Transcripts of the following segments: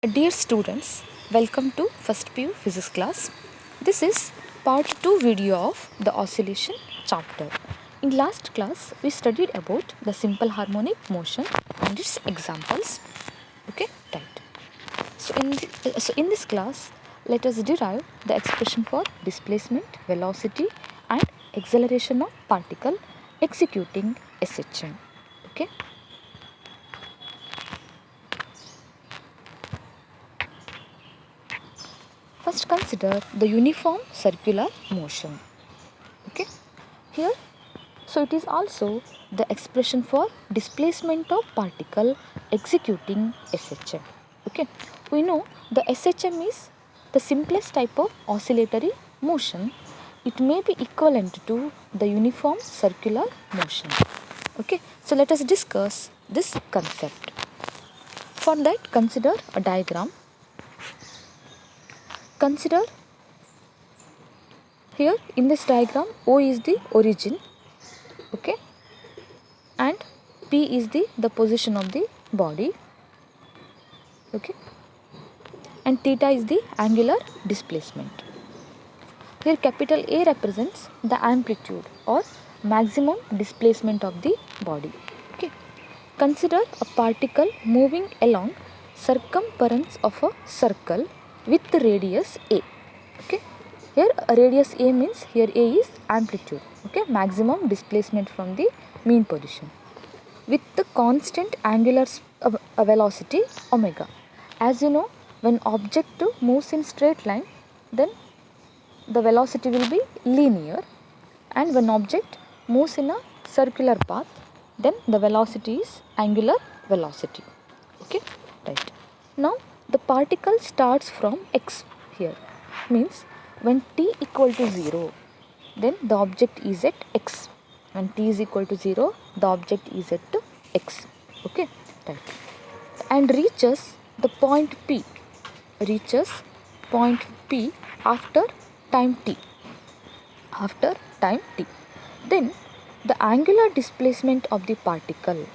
Dear students, welcome to first PU physics class. This is part 2 video of the oscillation chapter. In last class, we studied about the simple harmonic motion and its examples. Okay, right. So in this class, let us derive the expression for displacement, velocity and acceleration of particle executing SHM. Okay. First consider the uniform circular motion. Okay. Here, so it is also the expression for displacement of particle executing SHM. Okay. We know the SHM is the simplest type of oscillatory motion. It may be equivalent to the uniform circular motion. Okay. So let us discuss this concept. For that, consider a diagram. Consider here in this diagram O is the origin, okay, and P is the position of the body, okay, and theta is the angular displacement. Here capital A represents the amplitude or maximum displacement of the body. Okay. Consider a particle moving along circumference of a circle with the radius A. Okay. Here radius A means here A is amplitude. Okay. Maximum displacement from the mean position with the constant angular velocity omega. As you know, when object moves in straight line, then the velocity will be linear, and when object moves in a circular path, then the velocity is angular velocity. Okay, right. Now the particle starts from x here, means when t equal to 0, then the object is at x. When t is equal to 0, the object is at x. Okay, right. And reaches the point P, reaches point P after time t, after time t. Then the angular displacement of the particle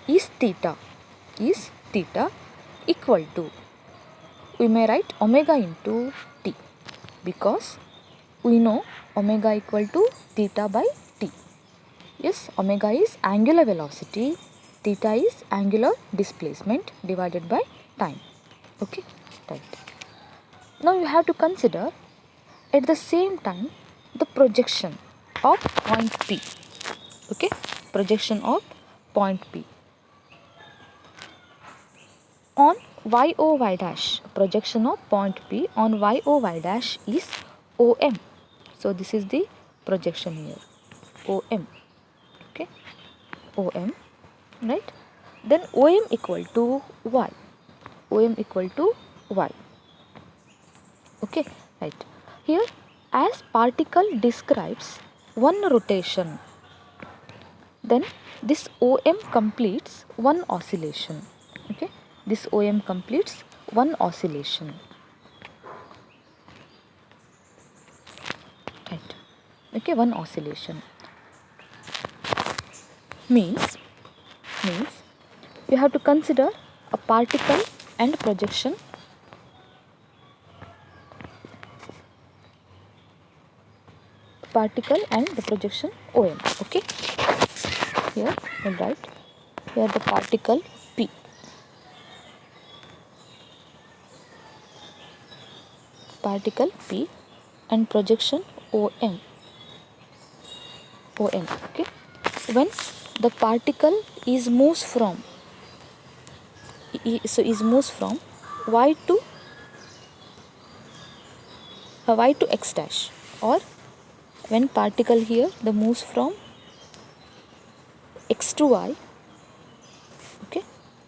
is theta equal to, we may write omega into t, because we know omega equal to theta by t. Yes, omega is angular velocity, theta is angular displacement divided by time. Okay, right. Now you have to consider at the same time the projection of point P. Okay, projection of point P on y dash. Projection of point P on y dash is OM. So this is the projection here, OM. Okay, OM, right? Then OM equal to y. OM equal to y. Okay, right. Here, as particle describes one rotation, then this OM completes one oscillation. Okay, this OM completes one oscillation. Right. Okay, one oscillation means you have to consider a particle and projection. Particle and the projection OM. Okay, here we'll write here the particle P, particle P and projection OM. Okay, when the particle is moves from y to x dash, or when particle here the moves from x to y. Okay,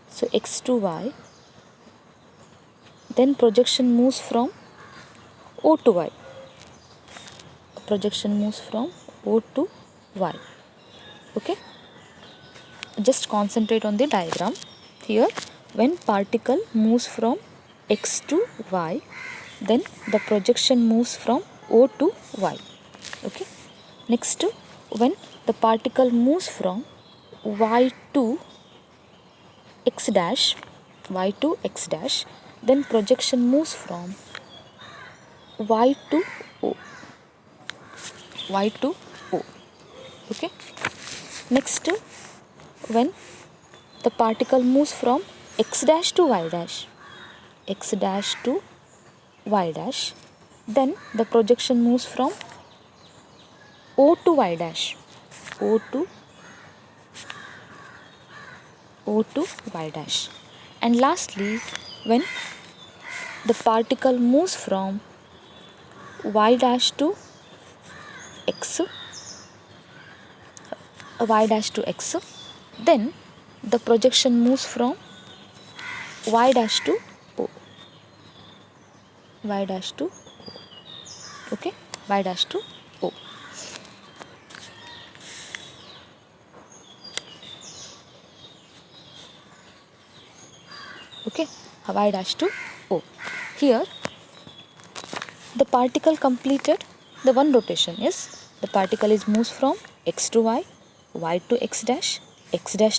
so x to y, then projection moves from O to y. Projection moves from O to y. Okay, just concentrate on the diagram. Here when particle moves from x to y, then the projection moves from O to y. Okay, next when the particle moves from y to x dash, then projection moves from Y to O. Y to O. Okay. Next, when the particle moves from X dash to Y dash, X dash to Y dash, then the projection moves from O to Y dash, O to Y dash. And lastly, when the particle moves from Y dash to X, Y dash to X, then the projection moves from Y dash to O, Y dash to O. Okay, Y dash to O. Okay, Y dash to O. Here, the particle completed the one rotation is the particle is moves from X to Y, Y to X dash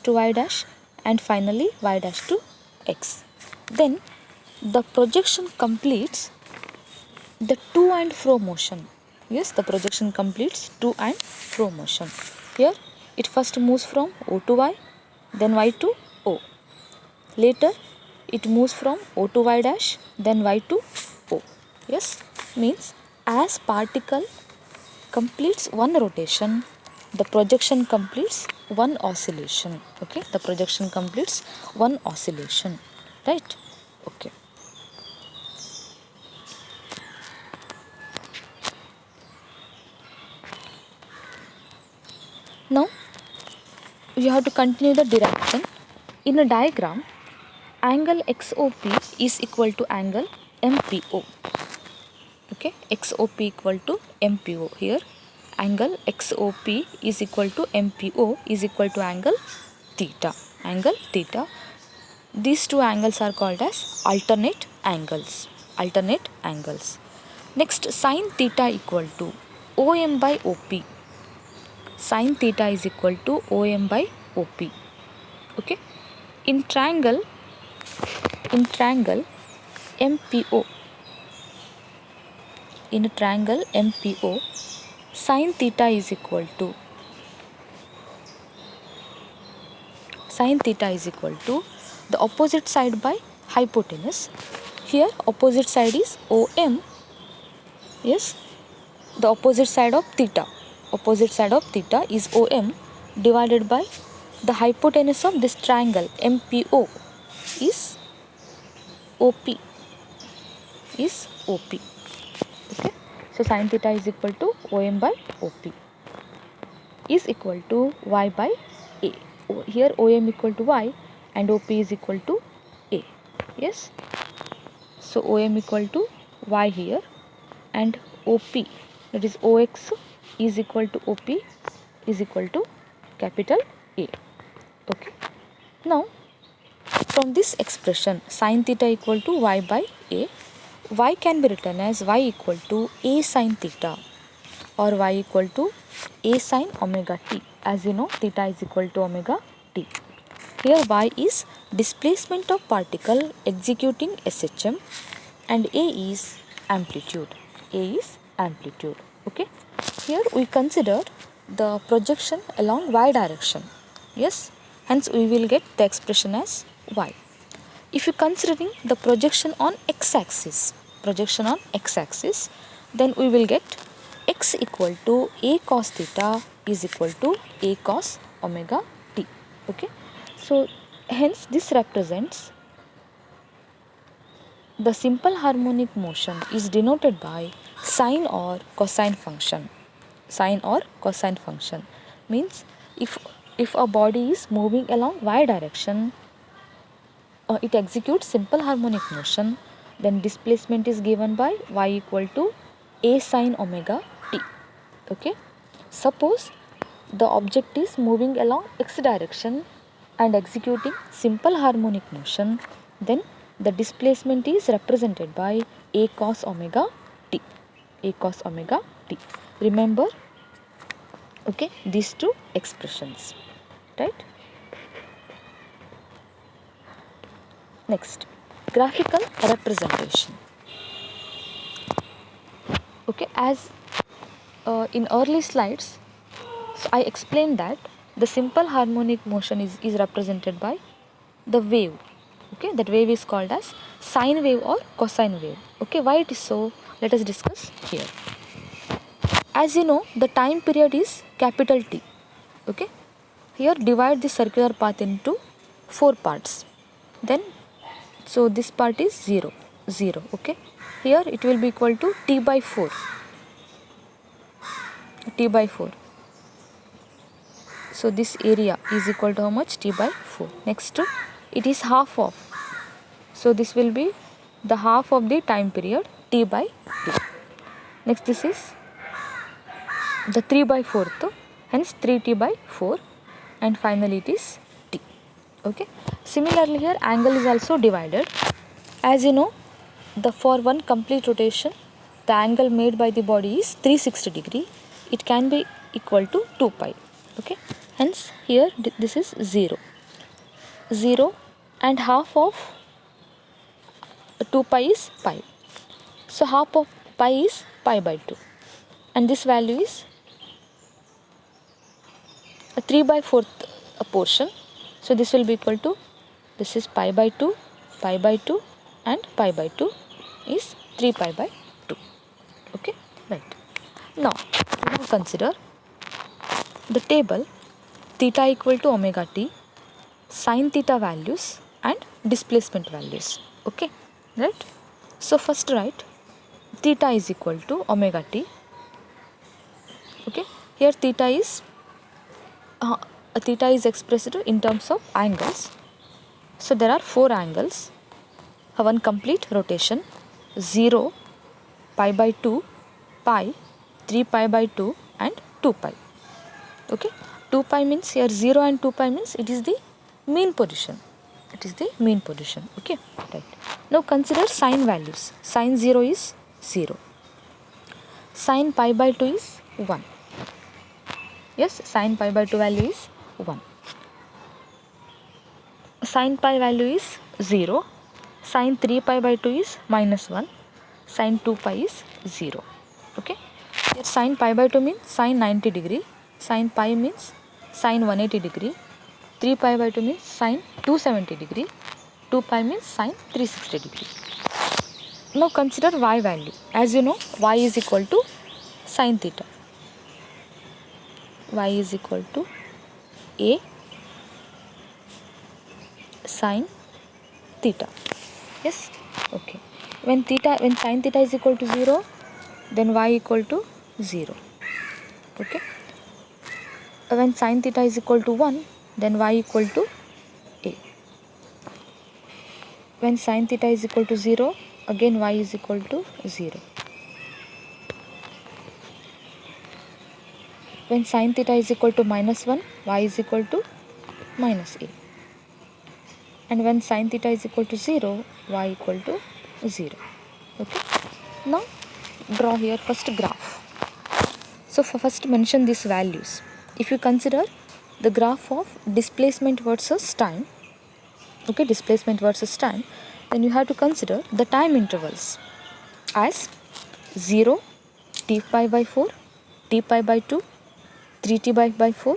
to Y dash, and finally Y dash to X. Then the projection completes the to and fro motion. Yes, the projection completes to and fro motion. Here it first moves from O to Y, then Y to O. Later it moves from O to Y dash, then Y to O. Yes, means as particle completes one rotation, the projection completes one oscillation. Okay, the projection completes one oscillation. Right? Okay. Now you have to continue the direction. In a diagram, angle XOP is equal to angle MPO. Okay, XOP equal to MPO. Here angle XOP is equal to MPO is equal to angle theta. Angle theta. These two angles are called as alternate angles. Alternate angles. Next, sin theta equal to OM by OP. Sin theta is equal to OM by OP. Okay. In triangle MPO, in a triangle MPO, sin theta is equal to the opposite side by hypotenuse. Here opposite side is OM. Yes, the opposite side of theta. Opposite side of theta is OM divided by the hypotenuse of this triangle MPO is OP. Is OP. Okay. So sin theta is equal to OM by OP is equal to Y by A. Here OM equal to Y and OP is equal to A. Yes. So OM equal to Y here and OP, that is OX, is equal to OP is equal to capital A. Okay. Now from this expression sin theta equal to Y by A, Y can be written as Y equal to A sin theta or Y equal to A sin omega t. As you know, theta is equal to omega t. Here Y is displacement of particle executing SHM and A is amplitude. A is amplitude. Okay. Here we considered the projection along Y direction. Yes. Hence we will get the expression as Y. If you considering the projection on x-axis, then we will get x equal to A cos theta is equal to A cos omega t. Okay. So hence this represents the simple harmonic motion is denoted by sine or cosine function. Sine or cosine function means if a body is moving along y direction, it executes simple harmonic motion, then displacement is given by y equal to a sine omega t. Okay. Suppose the object is moving along x direction and executing simple harmonic motion, then the displacement is represented by a cos omega t. A cos omega t. Remember, okay, these two expressions, right? Next, graphical representation. Okay, as in early slides, so I explained that the simple harmonic motion is represented by the wave. Okay, that wave is called as sine wave or cosine wave. Okay, why it is so? Let us discuss here. As you know, the time period is capital T. Okay, here divide the circular path into 4 parts. Then, so this part is 0, 0. Okay, here it will be equal to T by 4. T by 4. So this area is equal to how much? T by 4. Next, it is half of. So this will be the half of the time period T by 2. Next, this is the 3 by 4th, hence 3T by 4, and finally it is T. Okay. Similarly here angle is also divided. As you know, for one complete rotation, the angle made by the body is 360 degree. It can be equal to 2 pi. Okay. Hence here this is 0. 0 and half of 2 pi is pi. So half of pi is pi by 2. And this value is a 3 by 4th portion. So this will be equal to, this is pi by 2 and pi by 2 is 3 pi by 2. Okay, right. Now consider the table theta equal to omega t, sin theta values and displacement values. Okay, right. So first write theta is equal to omega t. Okay, here theta is expressed in terms of angles. So there are 4 angles. One complete rotation, 0, pi by 2, pi, 3 pi by 2 and 2 pi. Okay, 2 pi means here 0 and 2 pi means it is the mean position. It is the mean position. Okay, right. Now consider sine values. Sine 0 is 0. Sine pi by 2 is 1. Yes, sine pi by 2 value is 1. Sine pi value is 0. Sine 3 pi by 2 is minus 1. Sine 2 pi is 0. Okay. Here sine pi by 2 means sine 90 degree. Sine pi means sine 180 degree. 3 pi by 2 means sine 270 degree. 2 pi means sine 360 degree. Now consider y value. As you know, y is equal to sine theta. Y is equal to a sine theta. Yes, okay. When sine theta is equal to 0, then y equal to 0. Okay. When sine theta is equal to 1, then y equal to a. When sine theta is equal to 0, again y is equal to 0. When sine theta is equal to minus 1, y is equal to minus a. And when sine theta is equal to 0, y equal to 0. Okay. Now draw here first graph. So first mention these values. If you consider the graph of displacement versus time, okay, displacement versus time, then you have to consider the time intervals as 0, t pi by 4, t pi by 2, 3t by 4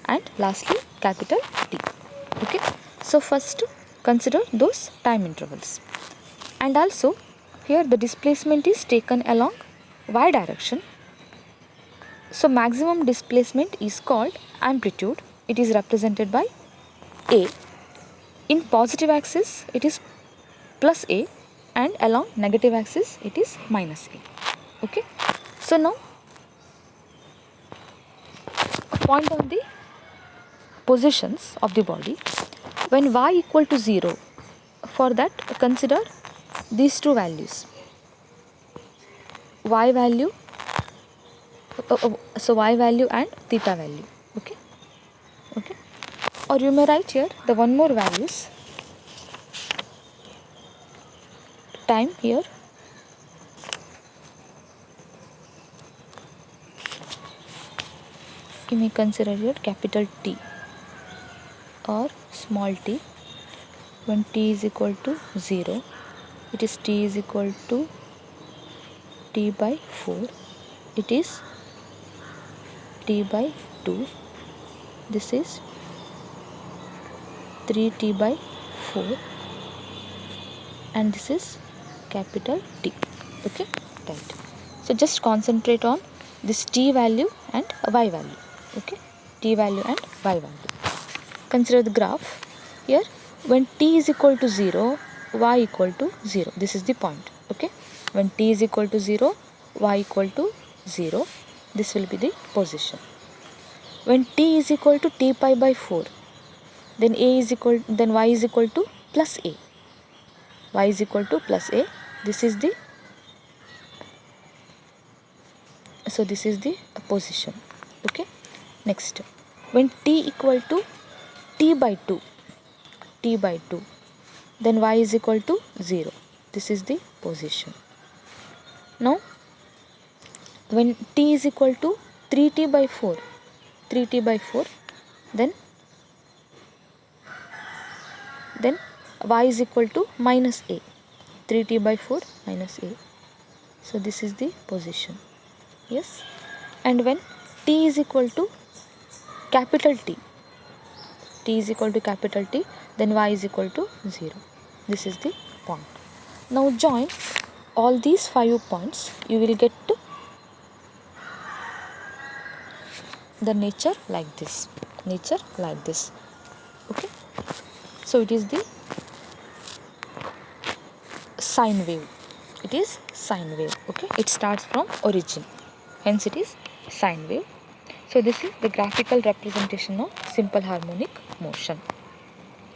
and lastly capital T. Okay. So first consider those time intervals. And also here the displacement is taken along y direction. So maximum displacement is called amplitude. It is represented by a. In positive axis it is plus a and along negative axis it is minus a. Okay. So now point on the positions of the body. When y equal to 0, for that consider these two values. Y value, so y value and theta value. Okay. Okay. Or you may write here the one more values. Time here. You may consider here capital T or small t when t is equal to 0 it is t is equal to t by 4, it is t by 2, this is 3t by 4, and this is capital T. Okay, right. So just concentrate on this t value and y value. Okay, t value and y value. Consider the graph here. When t is equal to 0, y equal to 0. This is the point. Okay, when t is equal to 0, y equal to 0. This will be the position. When t is equal to t pi by 4, then y is equal to plus a. Y is equal to plus a. This is the position. Okay, next, when t equal to t by 2, then y is equal to 0. This is the position. Now when t is equal to 3t by 4, then y is equal to minus a. 3t by 4 minus a. So this is the position. Yes, and when t is equal to capital T, then y is equal to 0. This is the point. Now join all these 5 points, you will get to the nature like this. Okay, so it is the sine wave. Okay, it starts from origin, hence it is sine wave. So this is the graphical representation of simple harmonic motion.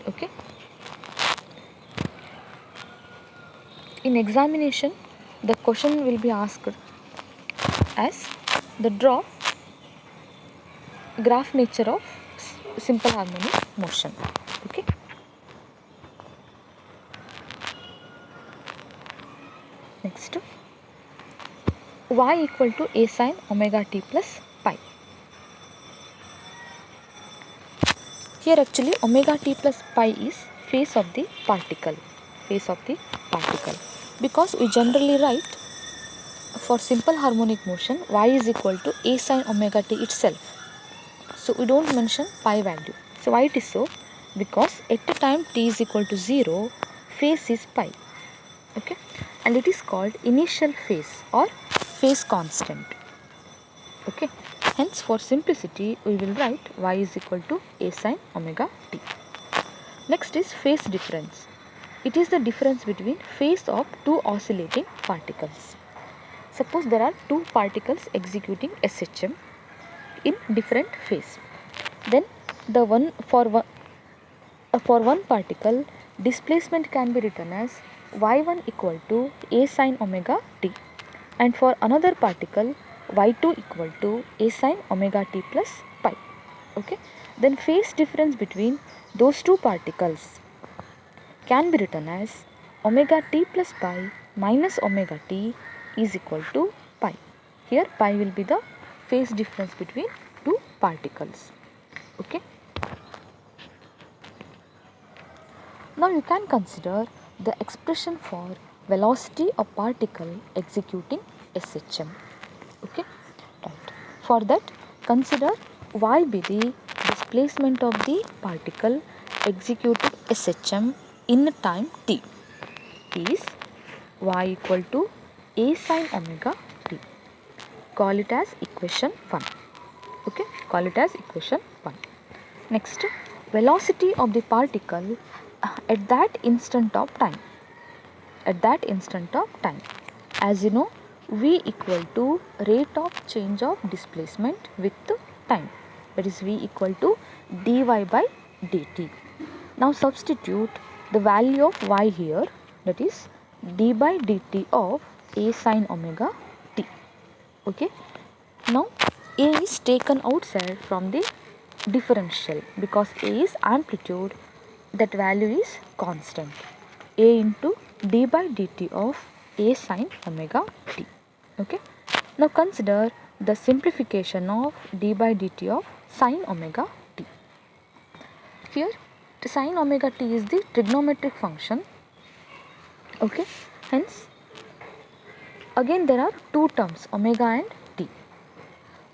Okay, in examination the question will be asked as the draw graph nature of simple harmonic motion. Okay, next, y equal to a sine omega t plus pi. Here actually omega t plus pi is phase of the particle, because we generally write for simple harmonic motion y is equal to a sine omega t itself. So we don't mention pi value. So why it is so? Because at the time t is equal to 0, phase is pi. Okay, and it is called initial phase or phase constant. Okay, hence for simplicity we will write y is equal to a sine omega t. Next is phase difference. It is the difference between phase of two oscillating particles. Suppose there are two particles executing SHM in different phase. Then the for one particle displacement can be written as y1 equal to a sine omega t, and for another particle y2 equal to a sine omega t plus pi. Okay, then phase difference between those two particles can be written as omega t plus pi minus omega t is equal to pi. Here pi will be the phase difference between two particles. Okay, now you can consider the expression for velocity of particle executing SHM. Okay, right. For that, consider y be the displacement of the particle executing SHM in time t is y equal to a sine omega t. Call it as equation 1. Okay, call it as equation 1. Next, velocity of the particle at that instant of time. As you know, v equal to rate of change of displacement with time, that is v equal to dy by dt. Now substitute the value of y here, that is d by dt of a sine omega t. Okay, now a is taken outside from the differential because a is amplitude, that value is constant, a into d by dt of a sine omega t. Okay, now consider the simplification of d by dt of sine omega t. Here the sine omega t is the trigonometric function Okay, hence again there are two terms, omega and t.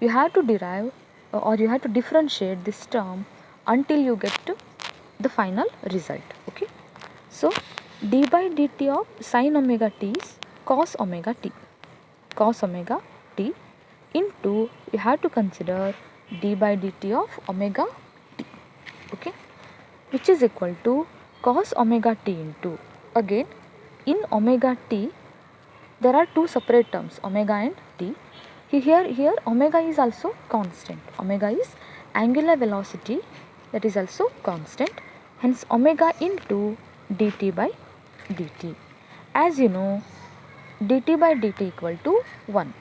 You have to derive or you have to differentiate this term until you get to the final result. Okay, so d by dt of sin omega t is cos omega t. Cos omega t into, you have to consider d by dt of omega t. Okay, which is equal to cos omega t into, again in omega t there are two separate terms, omega and t. Here omega is also constant. Omega is angular velocity, that is also constant. Hence omega into dt by dt. As you know, dt by dt equal to 1.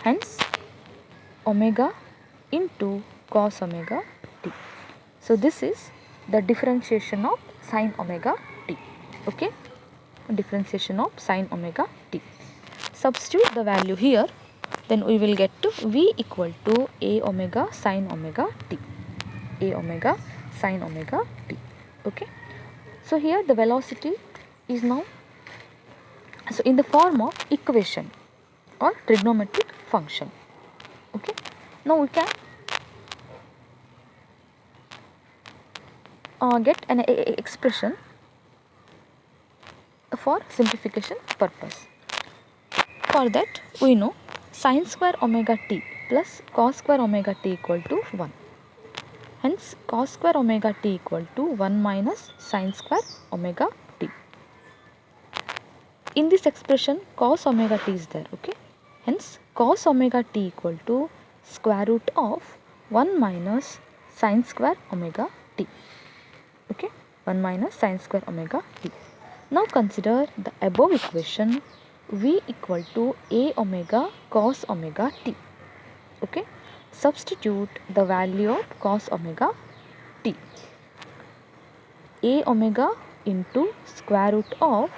Hence omega into cos omega t. So this is the differentiation of sin omega t. Okay, differentiation of sin omega t. Substitute the value here, then we will get to v equal to a omega sin omega t. A omega sin omega t. Okay, so here the velocity is now in the form of equation or trigonometric function. Okay, now we can get an expression for simplification purpose. For that we know sin square omega t plus cos square omega t equal to 1. Hence cos square omega t equal to 1 minus sin square omega t. In this expression cos omega t is there. Okay, hence cos omega t equal to square root of 1 minus sin square omega t. Okay, 1 minus sin square omega t. Now consider the above equation v equal to a omega cos omega t. Okay, substitute the value of cos omega t. A omega into square root of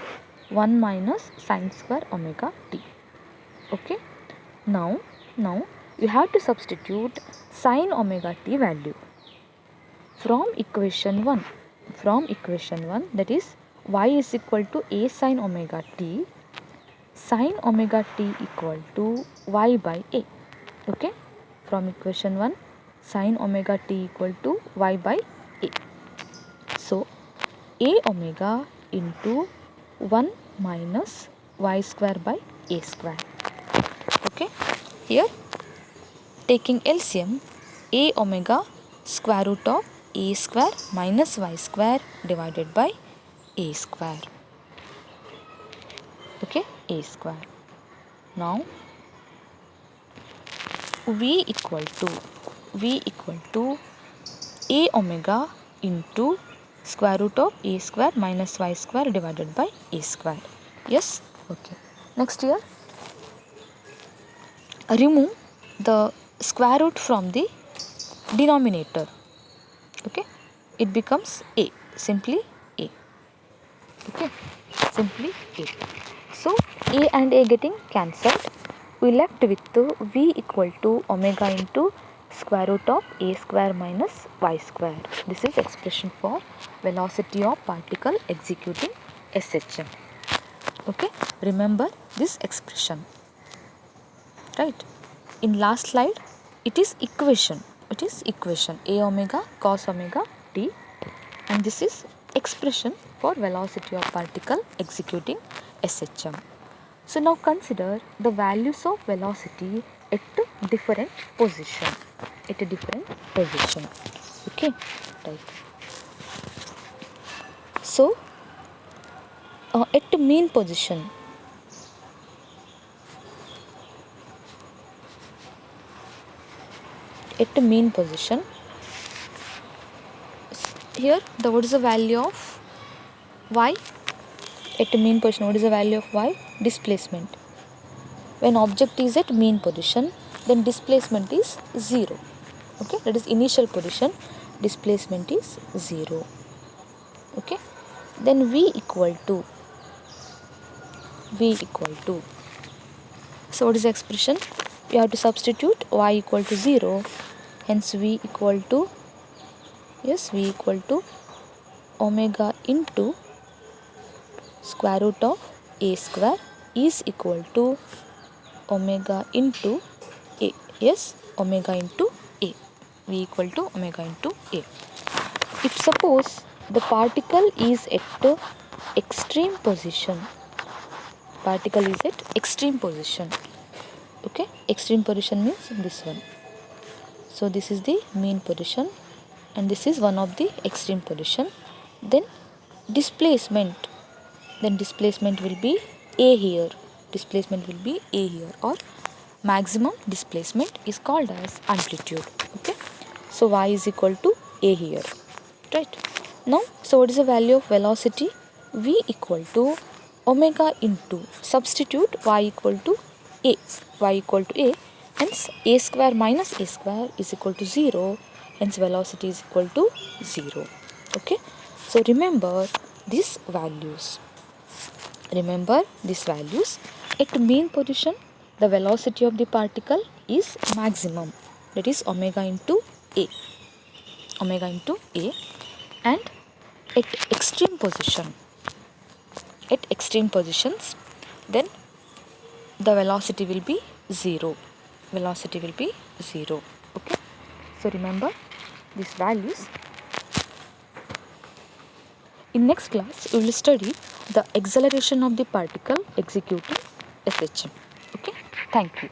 1 minus sin square omega t. Okay, now you have to substitute sin omega t value from equation 1. From equation 1, that is y is equal to a sin omega t, sin omega t equal to y by a. Okay, from equation 1, sin omega t equal to y by a. So a omega into 1 minus y square by a square. Okay, here taking LCM, a omega square root of a square minus y square divided by a square. Okay, a square. Now v equal to a omega into square root of a square minus y square divided by a square. Yes, okay. Next here, remove the square root from the denominator. Okay, it becomes a, simply a. Okay, simply a. So a and a getting cancelled, we left with v equal to omega into square root of a square minus y square. This is expression for velocity of particle executing SHM. Okay, remember this expression, right? In last slide it is equation, a omega cos omega t, and this is expression for velocity of particle executing SHM. So now consider the values of velocity at different position. Okay, right. So at mean position, here what is the value of y? At mean position, what is the value of y? Displacement. When object is at mean position, then displacement is 0. Okay, that is initial position, displacement is 0. Okay, then v equal to, so what is the expression? You have to substitute y equal to 0, hence v equal to, omega into square root of a square is equal to omega into a. Yes, omega into a. V equal to omega into a. If suppose the particle is at extreme position, particle is at extreme position. Okay, extreme position means this one. So this is the mean position and this is one of the extreme position. Then displacement, will be a here. Displacement will be a here, or maximum displacement is called as amplitude. Okay, so y is equal to a here, right? Now, so what is the value of velocity? V equal to omega into, substitute y equal to a, hence a square minus a square is equal to 0, hence velocity is equal to 0. Okay, so remember these values. At mean position, the velocity of the particle is maximum, that is omega into a, and at extreme positions, then the velocity will be 0. Okay, so remember these values. In next class, we will study the acceleration of the particle executing SHM. Okay, thank you.